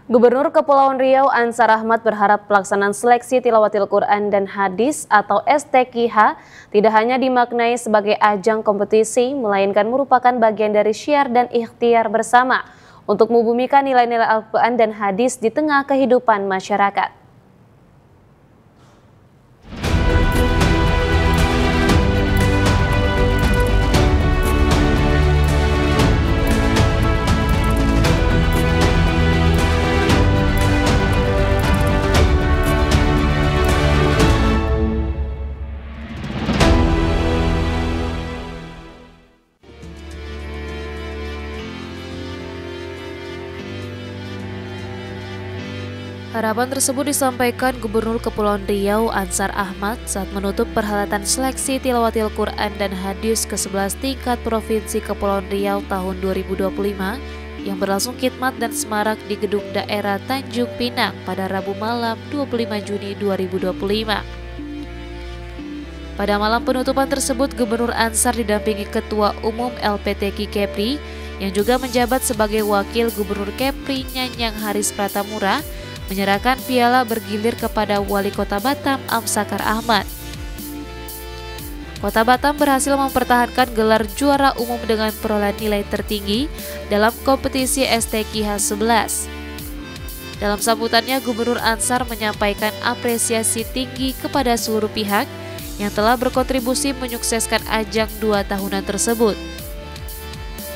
Gubernur Kepulauan Riau Ansar Ahmad berharap pelaksanaan seleksi tilawatil Quran dan hadis atau STQH tidak hanya dimaknai sebagai ajang kompetisi, melainkan merupakan bagian dari syiar dan ikhtiar bersama untuk membumikan nilai-nilai Al-Quran dan hadis di tengah kehidupan masyarakat. Harapan tersebut disampaikan Gubernur Kepulauan Riau Ansar Ahmad saat menutup perhelatan seleksi tilawatil Quran dan hadis ke-11 tingkat Provinsi Kepulauan Riau tahun 2025 yang berlangsung khidmat dan semarak di Gedung Daerah Tanjung Pinang pada Rabu malam 25 Juni 2025. Pada malam penutupan tersebut, Gubernur Ansar didampingi Ketua Umum LPTQ Kepri yang juga menjabat sebagai Wakil Gubernur Kepri Nyanyang Haris Pratamura menyerahkan piala bergilir kepada Wali Kota Batam Amsakar Ahmad. Kota Batam berhasil mempertahankan gelar juara umum dengan perolehan nilai tertinggi dalam kompetisi STQH 11. Dalam sambutannya, Gubernur Ansar menyampaikan apresiasi tinggi kepada seluruh pihak yang telah berkontribusi menyukseskan ajang 2 tahunan tersebut.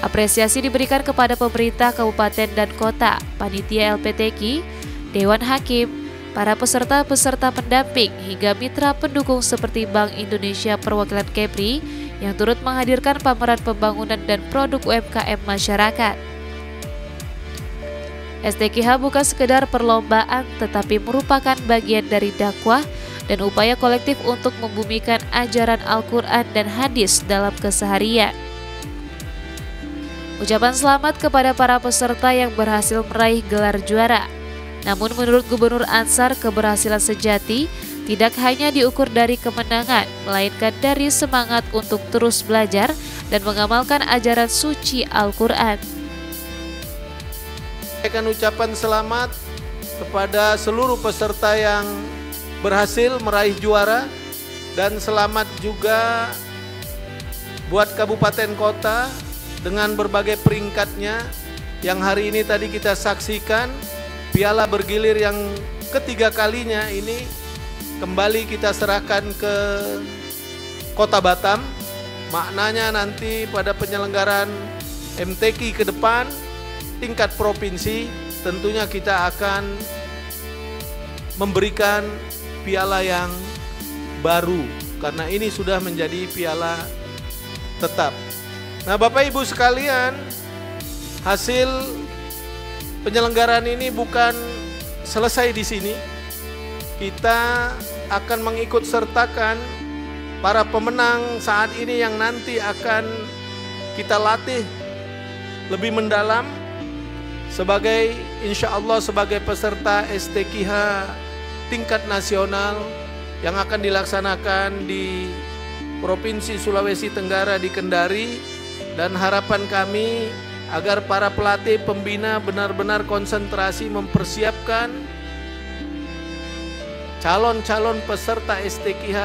Apresiasi diberikan kepada pemerintah kabupaten dan kota, panitia LPTQ, Dewan Hakim, para peserta-peserta pendamping, hingga mitra pendukung seperti Bank Indonesia Perwakilan Kepri yang turut menghadirkan pameran pembangunan dan produk UMKM masyarakat. STQH bukan sekedar perlombaan, tetapi merupakan bagian dari dakwah dan upaya kolektif untuk membumikan ajaran Al-Quran dan hadis dalam keseharian. Ucapan selamat kepada para peserta yang berhasil meraih gelar juara. Namun menurut Gubernur Ansar, keberhasilan sejati tidak hanya diukur dari kemenangan, melainkan dari semangat untuk terus belajar dan mengamalkan ajaran suci Al-Quran. Saya ucapan selamat kepada seluruh peserta yang berhasil meraih juara, dan selamat juga buat kabupaten kota dengan berbagai peringkatnya yang hari ini tadi kita saksikan. Piala bergilir yang ketiga kalinya ini kembali kita serahkan ke Kota Batam. Maknanya nanti pada penyelenggaraan MTQ ke depan tingkat provinsi tentunya kita akan memberikan piala yang baru karena ini sudah menjadi piala tetap. Nah, Bapak Ibu sekalian, hasil penyelenggaraan ini bukan selesai di sini. Kita akan mengikut sertakan para pemenang saat ini yang nanti akan kita latih lebih mendalam sebagai insya Allah sebagai peserta STQH tingkat nasional yang akan dilaksanakan di Provinsi Sulawesi Tenggara di Kendari, dan harapan kami agar para pelatih pembina benar-benar konsentrasi mempersiapkan calon-calon peserta STQH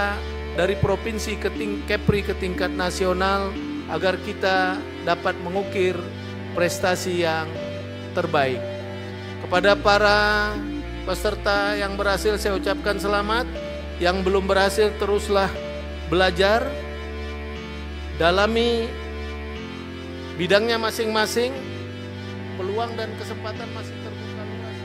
dari provinsi Kepri ke tingkat nasional agar kita dapat mengukir prestasi yang terbaik. Kepada para peserta yang berhasil saya ucapkan selamat, yang belum berhasil teruslah belajar, dalami bidangnya masing-masing, peluang dan kesempatan masih terbuka luas.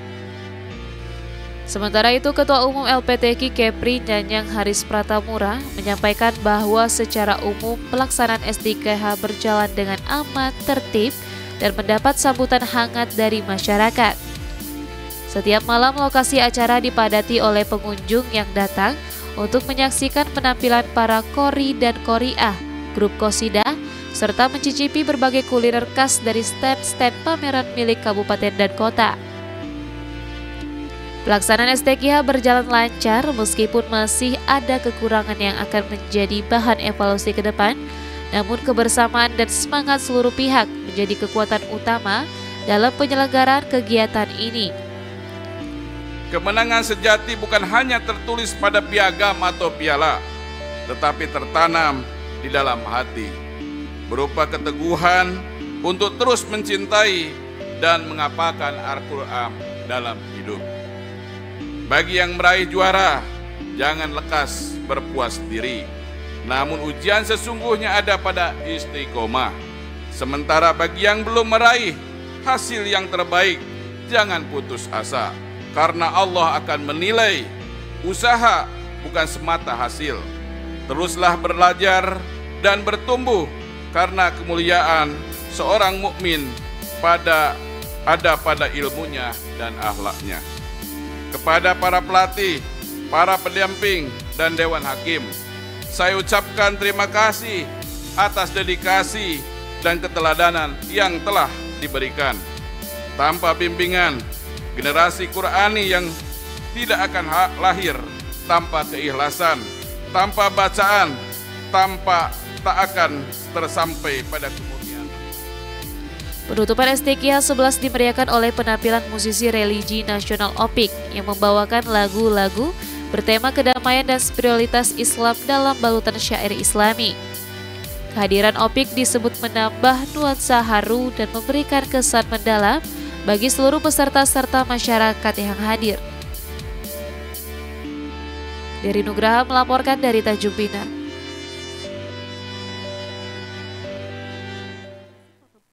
Sementara itu, Ketua Umum LPTQ Kepri Nyanyang Haris Pratamura menyampaikan bahwa secara umum pelaksanaan STQH berjalan dengan aman, tertib, dan mendapat sambutan hangat dari masyarakat. Setiap malam lokasi acara dipadati oleh pengunjung yang datang untuk menyaksikan penampilan para qori dan qoriah, grup qosidah, serta mencicipi berbagai kuliner khas dari stand-stand pameran milik kabupaten dan kota. Pelaksanaan STQH berjalan lancar meskipun masih ada kekurangan yang akan menjadi bahan evaluasi ke depan, namun kebersamaan dan semangat seluruh pihak menjadi kekuatan utama dalam penyelenggaraan kegiatan ini. Kemenangan sejati bukan hanya tertulis pada piagam atau piala, tetapi tertanam di dalam hati, berupa keteguhan untuk terus mencintai dan mengapakan Al-Quran dalam hidup. Bagi yang meraih juara, jangan lekas berpuas diri, namun ujian sesungguhnya ada pada istiqomah. Sementara bagi yang belum meraih hasil yang terbaik, jangan putus asa, karena Allah akan menilai usaha bukan semata hasil. Teruslah belajar dan bertumbuh, karena kemuliaan seorang mukmin ada pada ilmunya dan akhlaknya. Kepada para pelatih, para pendamping, dan Dewan Hakim, saya ucapkan terima kasih atas dedikasi dan keteladanan yang telah diberikan. Tanpa bimbingan, generasi Qurani yang tidak akan lahir tanpa keikhlasan, tanpa bacaan, tak akan tersampai pada kemuliaan. Penutupan STQH 11 dimeriahkan oleh penampilan musisi religi nasional Opik yang membawakan lagu-lagu bertema kedamaian dan spiritualitas Islam dalam balutan syair Islami. Kehadiran Opik disebut menambah nuansa haru dan memberikan kesan mendalam bagi seluruh peserta serta masyarakat yang hadir. Dari Nugraha melaporkan dari Tanjung Pinang.